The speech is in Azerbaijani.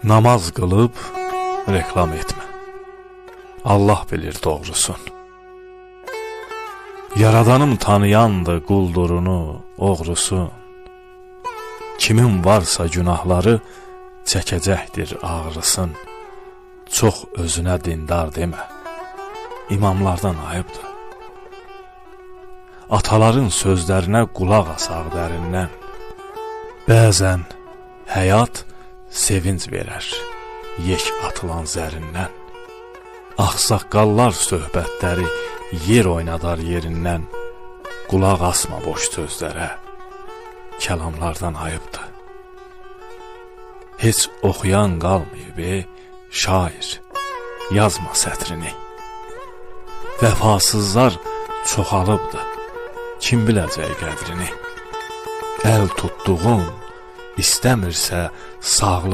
Namaz qılıb reklam etmə. Allah bilir doğrusun. Yaradanım tanıyandı quldurunu, oğrusun. Kimin varsa günahları çəkəcəkdir ağrısın. Çox özünə dindar demə. İmamlardan ayıbdır. Ataların sözlərinə qulaq asaq dərindən. Bəzən həyat sevinç verər, yek atılan zərindən. Ağsaqqallar söhbətləri yer oynadar yerindən. Qulaq asma boş sözlərə, kəlamlardan ayıbdır. Heç oxuyan qalmayıb, şair, yazma sətrini. Vəfasızlar çoxalıbdır, kim biləcək qədrini. Əl tutduğun istəmirsə sağlıq